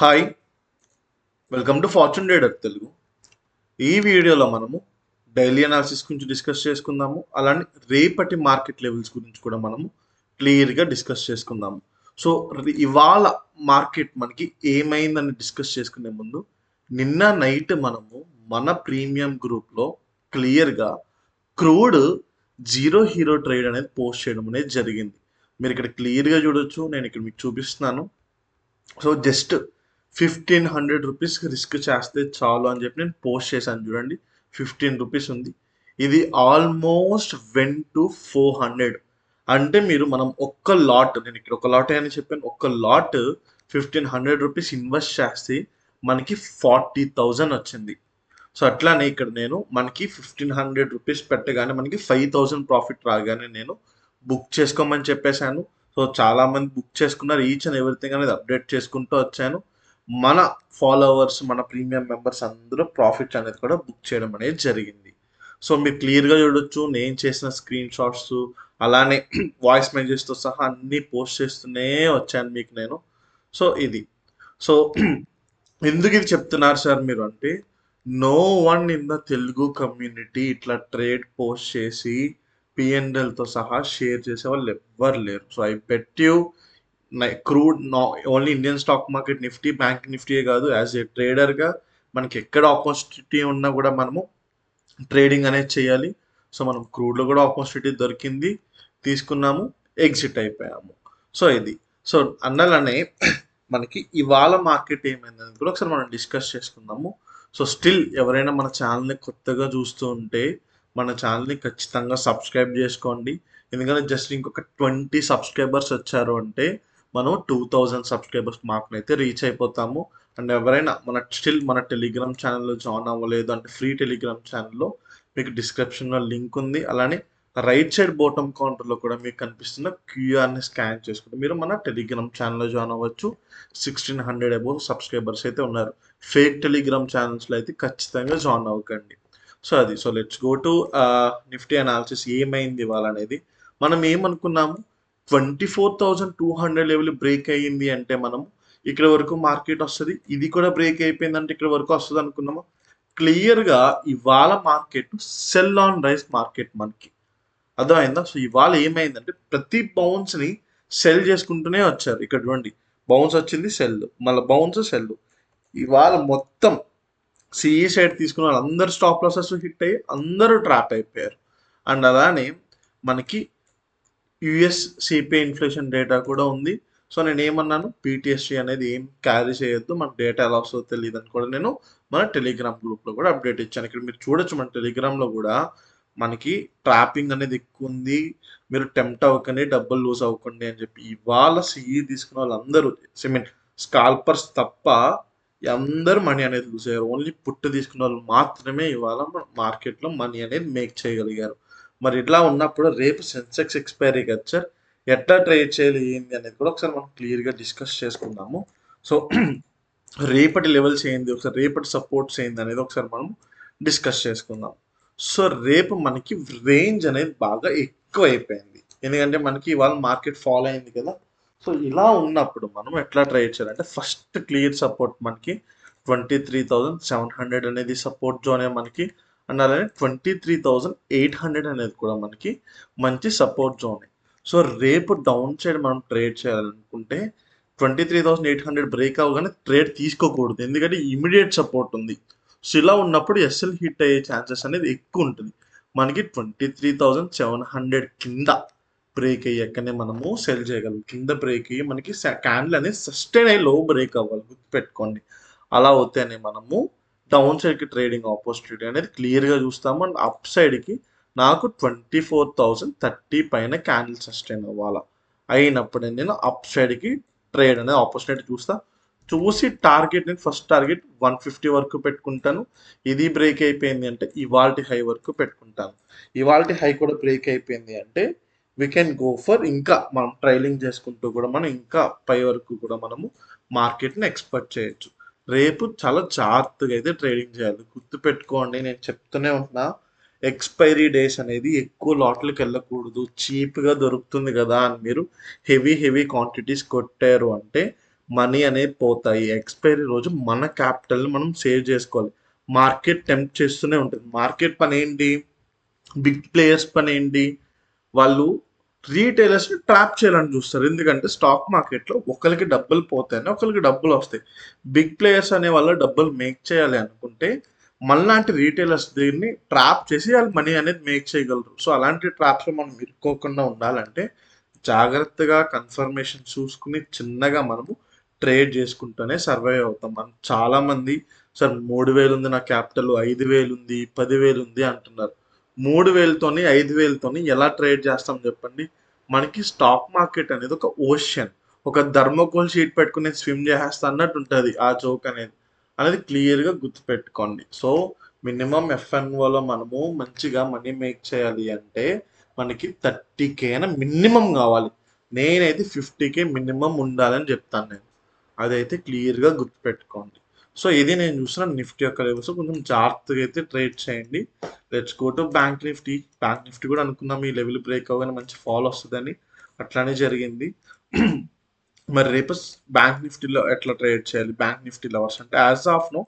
Hi, welcome to fortune trader Telugu. ఈ వీడియోలో మనము డైలీ అనాలిసిస్ గురించి డిస్కస్ చేసుకుందాము. అలానే రేపటి మార్కెట్ లెవెల్స్ గురించి కూడా మనము క్లియర్గా డిస్కస్ చేసుకుందాము. సో ఇవాళ మార్కెట్ మనకి ఏమైందని డిస్కస్ చేసుకునే ముందు నిన్న నైట్ మనము మన ప్రీమియం గ్రూప్లో క్లియర్గా క్రూడ్ జీరో హీరో ట్రేడ్ అనేది పోస్ట్ చేయడం అనేది జరిగింది. మీరు ఇక్కడ క్లియర్గా చూడొచ్చు, నేను ఇక్కడ మీకు చూపిస్తున్నాను. సో జస్ట్ 1500 రూపీస్ రిస్క్ చేస్తే చాలు అని చెప్పి నేను పోస్ట్ చేశాను. చూడండి, 15 రూపీస్ ఉంది. ఇది ఆల్మోస్ట్ వెన్ టు 400. అంటే మనం ఒక్క లాట్, నేను ఇక్కడ ఒక లాట్ అని చెప్పాను, ఒక్క లాట్ 1500 రూపీస్ ఇన్వెస్ట్ చేస్తే మనకి 40,000 వచ్చింది. సో అట్లానే ఇక్కడ నేను మనకి 1500 రూపీస్ పెట్టగానే మనకి 5000 ప్రాఫిట్ రాగానే నేను బుక్ చేసుకోమని చెప్పేశాను. సో చాలా మంది బుక్ చేసుకున్నారు. ఈచ్ అండ్ ఎవ్రీథింగ్ అనేది అప్డేట్ చేసుకుంటూ వచ్చాను. మన ఫాలోవర్స్, మన ప్రీమియం మెంబర్స్ అందరూ ప్రాఫిట్స్ అనేది కూడా బుక్ చేయడం అనేది జరిగింది. సో మీరు క్లియర్గా చూడొచ్చు, నేను చేసిన స్క్రీన్ షాట్స్ అలానే వాయిస్ మెసేజ్తో సహా అన్నీ పోస్ట్ చేస్తూనే వచ్చాను మీకు నేను. సో ఇది సో ఎందుకు ఇది చెప్తున్నారు సార్ మీరు అంటే, no one in the Telugu community ఇట్లా ట్రేడ్ పోస్ట్ చేసి పిఎన్ఎల్తో సహా షేర్ చేసే వాళ్ళు ఎవ్వరు లేరు. So I bet you crude only Indian stock market Nifty, bank నిఫ్టీయే కాదు, యాజ్ ఏ ట్రేడర్గా మనకి ఎక్కడ ఆపర్చునిటీ ఉన్నా కూడా మనము ట్రేడింగ్ అనేది చేయాలి. సో మనం క్రూడ్లో కూడా ఆపర్చునిటీ దొరికింది, తీసుకున్నాము, ఎగ్జిట్ అయిపోయాము. సో ఇది సో అన్నలనే మనకి ఇవాళ మార్కెట్ ఏమైందని కూడా ఒకసారి మనం డిస్కస్ చేసుకుందాము. సో స్టిల్ ఎవరైనా మన ఛానల్ని కొత్తగా చూస్తూ ఉంటే మన ఛానల్ని ఖచ్చితంగా సబ్స్క్రైబ్ చేసుకోండి. ఎందుకంటే జస్ట్ ఇంకొక 20 సబ్స్క్రైబర్స్ వచ్చారు అంటే మనం 2000 సబ్స్క్రైబర్స్ మార్క్ని అయితే రీచ్ అయిపోతాము. అండ్ ఎవరైనా మన టెలిగ్రామ్ ఛానల్లో జాయిన్ అవ్వలేదు అంటే ఫ్రీ టెలిగ్రామ్ ఛానల్లో మీకు డిస్క్రిప్షన్లో లింక్ ఉంది. అలానే రైట్ సైడ్ బాటమ్ కౌంటర్లో కూడా మీకు కనిపిస్తున్న క్యూఆర్ని స్కాన్ చేసుకుంటే మీరు మన టెలిగ్రామ్ ఛానల్లో జాయిన్ అవ్వచ్చు. 1600 అబోవ్ సబ్స్క్రైబర్స్ అయితే ఉన్నారు. ఫేక్ టెలిగ్రామ్ ఛానల్స్లో అయితే ఖచ్చితంగా జాయిన్ అవ్వకండి. సో అది so let's go to Nifty analysis. ఏమైంది ఇవాళ అనేది మనం ఏమనుకున్నాము, 24,200 లెవెల్ బ్రేక్ అయ్యింది అంటే మనం ఇక్కడ వరకు మార్కెట్ వస్తుంది, ఇది కూడా బ్రేక్ అయిపోయిందంటే ఇక్కడ వరకు వస్తుంది అనుకున్నాము. క్లియర్గా ఇవాళ market sell on rice market మనకి అర్థమైందా. సో ఇవాళ ఏమైందంటే ప్రతి బౌన్స్ని సెల్ చేసుకుంటూనే వచ్చారు. ఇక్కడ చూడండి, బౌన్స్ వచ్చింది, సెల్, మళ్ళీ బౌన్స్, సెల్. ఇవాళ మొత్తం సిఈ సైడ్ తీసుకున్న వాళ్ళు అందరు స్టాప్ లాసెస్ హిట్ అయ్యి అందరూ ట్రాప్ అయిపోయారు. అండ్ అలానే మనకి యుఎస్ సిపిఐ ఇన్ఫ్లేషన్ డేటా కూడా ఉంది. సో నేను ఏమన్నాను, పీటీఎస్సీ అనేది ఏం క్యారీ చేయొద్దు, మన డేటా ఎలా వస్తుందో తెలియదు అని కూడా నేను మన టెలిగ్రామ్ గ్రూప్లో కూడా అప్డేట్ ఇచ్చాను. ఇక్కడ మీరు చూడొచ్చు, మన టెలిగ్రామ్లో కూడా మనకి ట్రాపింగ్ అనేది ఎక్కువ ఉంది, మీరు టెంప్ట్ అవ్వకండి, డబ్బులు లూజ్ అవ్వకండి అని చెప్పి. ఇవాళ సిఈ తీసుకున్న వాళ్ళందరూ స్కాల్పర్స్ తప్ప అందరూ మనీ అనేది లూజ్ అయ్యారు. ఓన్లీ పుట్టు తీసుకున్న వాళ్ళు మాత్రమే ఇవాళ మార్కెట్లో మనీ అనేది మేక్ చేయగలిగారు. మరి ఇట్లా ఉన్నప్పుడు రేపు సెన్సెక్స్ ఎక్స్పైరీ కదా సార్, ఎట్లా ట్రేడ్ చేయాలి ఏంది అనేది కూడా ఒకసారి మనం క్లియర్గా డిస్కస్ చేసుకుందాము. సో రేపటి లెవెల్స్ ఏంది, ఒకసారి రేపటి సపోర్ట్స్ ఏంది అనేది ఒకసారి మనం డిస్కస్ చేసుకుందాం. సో రేపు మనకి రేంజ్ అనేది బాగా ఎక్కువ అయిపోయింది, ఎందుకంటే మనకి ఇవాళ మార్కెట్ ఫాలో అయింది కదా. సో ఇలా ఉన్నప్పుడు మనం ఎట్లా ట్రేడ్ చేయాలంటే, ఫస్ట్ క్లియర్ సపోర్ట్ మనకి 23,700 అనేది సపోర్ట్ జోనే మనకి. అండ్ అలానే 23,800 అనేది కూడా మనకి మంచి సపోర్ట్ జోనే. సో రేపు డౌన్ సైడ్ మనం ట్రేడ్ చేయాలనుకుంటే 23,800 బ్రేక్ అవ్వగానే ట్రేడ్ తీసుకోకూడదు, ఎందుకంటే ఇమీడియట్ సపోర్ట్ ఉంది. సో ఇలా ఉన్నప్పుడు ఎస్ఎల్ హిట్ అయ్యే ఛాన్సెస్ అనేది ఎక్కువ ఉంటుంది. మనకి 23,700 కింద బ్రేక్ అయ్యాకనే మనము సెల్ చేయగలం. కింద బ్రేక్ అయ్యి మనకి క్యాండిల్ అనేది సస్టైన్ అయ్యి లో బ్రేక్ అవ్వాలి, గుర్తుపెట్టుకోండి. అలా అవుతేనే మనము డౌన్ సైడ్కి ట్రేడింగ్ ఆపర్చునిటీ అనేది క్లియర్గా చూస్తాము. అండ్ అప్ సైడ్కి నాకు 24,030 పైన క్యాండిల్ సస్టైన్ అవ్వాలా, అయినప్పుడే నేను అప్ సైడ్కి ట్రేడ్ అనేది ఆపర్చునిటీ చూసి టార్గెట్, నేను ఫస్ట్ టార్గెట్ 150 వరకు పెట్టుకుంటాను. ఇది బ్రేక్ అయిపోయింది అంటే ఇవాల్టి హై వరకు పెట్టుకుంటాను. ఇవాల్టి హై కూడా బ్రేక్ అయిపోయింది అంటే వీ కెన్ గో ఫర్ ఇంకా మనం ట్రైలింగ్ చేసుకుంటూ కూడా మనం ఇంకా పై వరకు కూడా మనము మార్కెట్ని ఎక్స్పెక్ట్ చేయొచ్చు. రేపు చాలా జాగ్రత్తగా అయితే ట్రేడింగ్ చేయాలి, గుర్తుపెట్టుకోండి. నేను చెప్తూనే ఉంటున్నా, ఎక్స్పైరీ డేస్ అనేది ఎక్కువ లాట్లకు వెళ్ళకూడదు. చీప్గా దొరుకుతుంది కదా అని మీరు హెవీ క్వాంటిటీస్ కొట్టారు అంటే మనీ అనేది పోతాయి. ఎక్స్పైరీ రోజు మన క్యాపిటల్ని మనం సేవ్ చేసుకోవాలి. మార్కెట్ టెంప్ట్ చేస్తూనే ఉంటుంది. మార్కెట్ పని ఏంటి, బిగ్ ప్లేయర్స్ పని ఏంటి, వాళ్ళు రీటైలర్స్ని ట్రాప్ చేయాలని చూస్తారు. ఎందుకంటే స్టాక్ మార్కెట్లో ఒకరికి డబ్బులు పోతాయని ఒకరికి డబ్బులు వస్తాయి. బిగ్ ప్లేయర్స్ అనే వాళ్ళు డబ్బులు మేక్ చేయాలి అనుకుంటే మనలాంటి రీటైలర్స్ దీన్ని ట్రాప్ చేసి వాళ్ళు మనీ అనేది మేక్ చేయగలరు. సో అలాంటి ట్రాప్స్లో మనం ఇరుక్కోకుండా ఉండాలంటే జాగ్రత్తగా కన్ఫర్మేషన్ చూసుకుని చిన్నగా మనము ట్రేడ్ చేసుకుంటూనే సర్వైవ్ అవుతాం. మనం చాలామంది సార్ 3000 ఉంది నా క్యాపిటల్, 5000 ఉంది, 10,000 ఉంది అంటున్నారు. 3000తోని 5000తోని ఎలా ట్రేడ్ చేస్తాం చెప్పండి. మనకి స్టాక్ మార్కెట్ అనేది ఒక ఓషన్, ఒక థర్మోకోల్ షీట్ పెట్టుకుని స్విమ్ చేసేస్తా అన్నట్టు ఉంటుంది ఆ జోక్ అనేది క్లియర్గా గుర్తుపెట్టుకోండి. సో మినిమం ఎఫ్ఎన్ఓలో మనము మంచిగా మనీ మేక్ చేయాలి అంటే మనకి 30K అయినా మినిమం కావాలి. నేనైతే 50K మినిమం ఉండాలని చెప్తాను నేను. అదైతే క్లియర్గా గుర్తుపెట్టుకోండి. సో ఇది నేను చూసిన నిఫ్టీ యొక్క లెవెల్స్. కొంచెం జాగ్రత్తగా అయితే ట్రేడ్ చేయండి. Let's go to bank Nifty. Bank Nifty కూడా అనుకున్నాం ఈ లెవెల్ బ్రేక్ అవ్వగానే మంచి ఫాల్ వస్తుందని, అట్లానే జరిగింది. మరి రేపు బ్యాంక్ నిఫ్టీలో ఎట్లా ట్రేడ్ చేయాలి, బ్యాంక్ నిఫ్టీ లవర్స్ అంటే as of now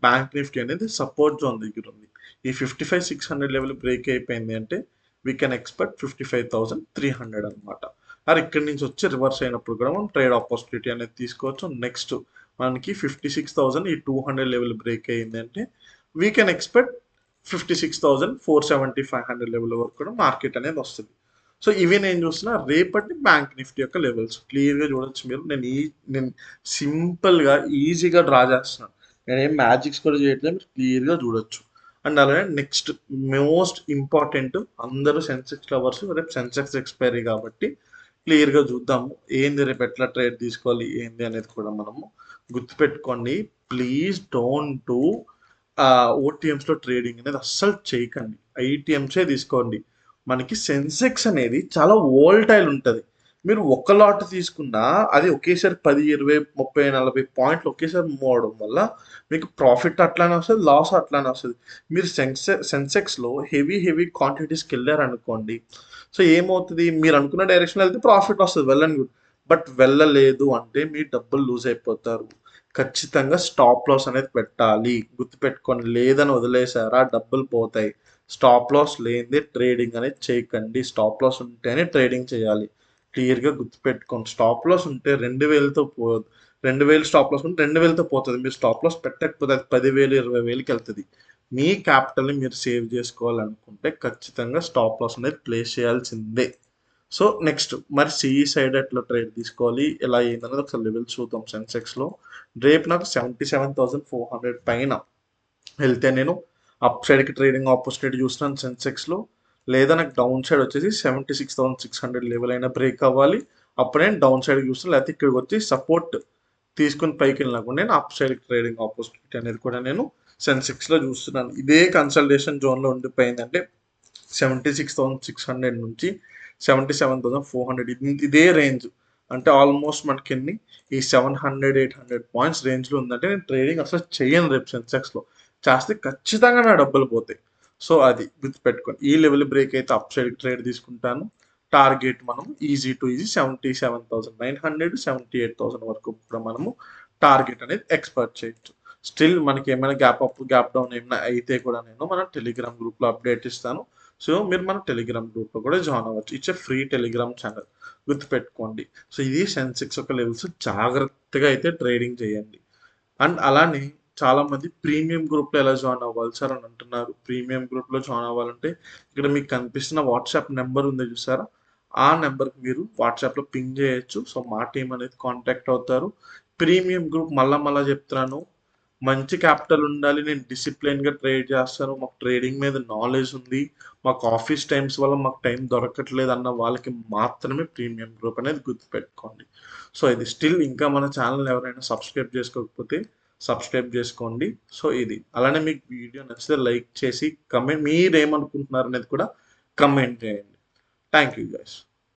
bank Nifty అనేది సపోర్ట్ జోన్ దగ్గర ఉంది. ఈ 55,600 లెవెల్ బ్రేక్ అయిపోయింది అంటే వీ కెన్ ఎక్స్పెక్ట్ 55,300 అనమాట. అది ఇక్కడి నుంచి వచ్చి రివర్స్ అయినప్పుడు కూడా మనం ట్రేడ్ ఆపర్చునిటీ అనేది తీసుకోవచ్చు. నెక్స్ట్ మనకి 56,000 ఈ 200 లెవెల్ బ్రేక్ అయ్యింది అంటే వీ కెన్ ఎక్స్పెక్ట్ 56,470-500 లెవెల్ వరకు కూడా మార్కెట్ అనేది వస్తుంది. సో ఇవి నేను చూసిన రేపటి బ్యాంక్ నిఫ్టీ యొక్క లెవెల్స్ క్లియర్గా చూడొచ్చు మీరు. నేను సింపుల్గా ఈజీగా డ్రా చేస్తున్నాను, నేనేం మ్యాజిక్స్ కూడా చేయట్లేదు, మీరు క్లియర్గా చూడొచ్చు. అండ్ అలాగే నెక్స్ట్ మోస్ట్ ఇంపార్టెంట్, అందరూ సెన్సెక్స్ లవర్స్, రేపు సెన్సెక్స్ ఎక్స్పైరీ కాబట్టి క్లియర్గా చూద్దాము ఏంది రేపు ఎట్లా ట్రేడ్ తీసుకోవాలి ఏంది అనేది కూడా మనము గుర్తుపెట్టుకోండి. ప్లీజ్ డోంట్ డూ ఓటీఎంస్లో ట్రేడింగ్ అనేది అస్సలు చేయకండి, ఐటీఎంసే తీసుకోండి. మనకి సెన్సెక్స్ అనేది చాలా వోల్టైల్ ఉంటుంది. మీరు ఒక లాట్ తీసుకున్నా అది ఒకేసారి 10, 20, 30, 40 పాయింట్లు ఒకేసారి మూవ్ అవడం వల్ల మీకు ప్రాఫిట్ అట్లానే వస్తుంది, లాస్ అట్లానే వస్తుంది. మీరు సెన్సెక్స్లో హెవీ క్వాంటిటీస్కి వెళ్ళారనుకోండి, సో ఏమవుతుంది, మీరు అనుకున్న డైరెక్షన్ వెళ్తే ప్రాఫిట్ వస్తుంది, వెళ్ళని గుడ్. బట్ వెళ్ళలేదు అంటే మీ డబ్బులు లూజ్ అయిపోతారు. ఖచ్చితంగా స్టాప్ లాస్ అనేది పెట్టాలి, గుర్తుపెట్టుకోండి. లేదని వదిలేసారా డబ్బులు పోతాయి. స్టాప్ లాస్ లేనిదే ట్రేడింగ్ అనేది చేయకండి. స్టాప్ లాస్ ఉంటేనే ట్రేడింగ్ చేయాలి. క్లియర్గా గుర్తుపెట్టుకోండి. స్టాప్ లాస్ ఉంటే 2,000తో పోదు, 2,000 స్టాప్ లాస్ ఉంటే 2,000తో పోతుంది. మీరు స్టాప్ లాస్ పెట్టకపోతే అది 10,000, 20,000కి వెళ్తుంది. మీ క్యాపిటల్ని మీరు సేవ్ చేసుకోవాలనుకుంటే ఖచ్చితంగా స్టాప్ లాస్ అనేది ప్లేస్ చేయాల్సిందే. సో నెక్స్ట్ మరి సిఈ సైడ్ ఎట్లా ట్రేడ్ తీసుకోవాలి, ఎలా ఏందనేది ఒకసారి లెవెల్ చూద్దాం. సెన్సెక్స్లో రేపు నాకు 77,400 పైన వెళ్తే నేను అప్ సైడ్కి ట్రేడింగ్ ఆపర్చునిటీ చూస్తున్నాను సెన్సెక్స్లో. లేదా నాకు డౌన్ సైడ్ వచ్చేసి 76,600 లెవెల్ అయినా బ్రేక్ అవ్వాలి, అప్పుడు నేను డౌన్ సైడ్కి చూస్తాను. లేకపోతే ఇక్కడికి వచ్చి సపోర్ట్ తీసుకుని పైకి వెళ్ళినా కూడా నేను అప్ సైడ్ ట్రేడింగ్ ఆపర్చునిటీ అనేది కూడా నేను సెన్సెక్స్లో చూస్తున్నాను. ఇదే కన్సల్టేషన్ జోన్లో ఉండిపోయిందంటే 76,600 నుంచి 77,400 ఇదే రేంజ్ అంటే ఆల్మోస్ట్ మనకి ఎన్ని ఈ 700-800 పాయింట్స్ రేంజ్లో ఉందంటే నేను ట్రేడింగ్ అసలు చేయను రేపు సెన్సెక్స్లో. చేస్తే ఖచ్చితంగా నా డబ్బులు పోతాయి. సో అది గుర్తుపెట్టుకోండి. ఈ లెవెల్ బ్రేక్ అయితే అప్ సైడ్ ట్రేడ్ తీసుకుంటాను. టార్గెట్ మనం ఈజీ టు ఈజీ 77,900, 78,000 వరకు కూడా మనము టార్గెట్ అనేది ఎక్స్పెక్ట్ చేయొచ్చు. స్టిల్ మనకి ఏమైనా గ్యాప్ అప్ గ్యాప్ డౌన్ ఏమైనా అయితే కూడా నేను మన టెలిగ్రామ్ గ్రూప్లో అప్డేట్ ఇస్తాను. సో మీరు మన టెలిగ్రామ్ గ్రూప్లో కూడా జాయిన్ అవ్వచ్చు. ఇట్స్ ఫ్రీ టెలిగ్రామ్ ఛానల్, గుర్తుపెట్టుకోండి. సో ఇది సెన్సెక్స్ యొక్క లెవెల్స్, జాగ్రత్తగా అయితే ట్రేడింగ్ చేయండి. అండ్ అలానే చాలామంది ప్రీమియం గ్రూప్లో ఎలా జాయిన్ అవ్వాలి సార్ అని అంటున్నారు. ప్రీమియం గ్రూప్లో జాయిన్ అవ్వాలంటే ఇక్కడ మీకు కనిపిస్తున్న వాట్సాప్ నెంబర్ ఉంది చూసారా, ఆ నెంబర్కి మీరు వాట్సాప్లో పింగ్ చేయొచ్చు. సో మా టీం అనేది కాంటాక్ట్ అవుతారు. ప్రీమియం గ్రూప్ మళ్ళా చెప్తున్నాను, మంచి క్యాపిటల్ ఉండాలి, నేను డిసిప్లిన్గా ట్రేడ్ చేస్తాను, మాకు ట్రేడింగ్ మీద నాలెడ్జ్ ఉంది, మాకు ఆఫీస్ టైమ్స్ వల్ల మాకు టైం దొరకట్లేదు అన్న వాళ్ళకి మాత్రమే ప్రీమియం గ్రూప్ అనేది గుర్తుపెట్టుకోండి. సో ఇది స్టిల్ ఇంకా మన ఛానల్ ఎవరైనా సబ్స్క్రైబ్ చేసుకోకపోతే సబ్స్క్రైబ్ చేసుకోండి. సో ఇది అలానే మీకు వీడియో నచ్చితే లైక్ చేసి కమెంట్ మీరేమనుకుంటున్నారు అనేది కూడా కమెంట్ చేయండి. Thank you guys.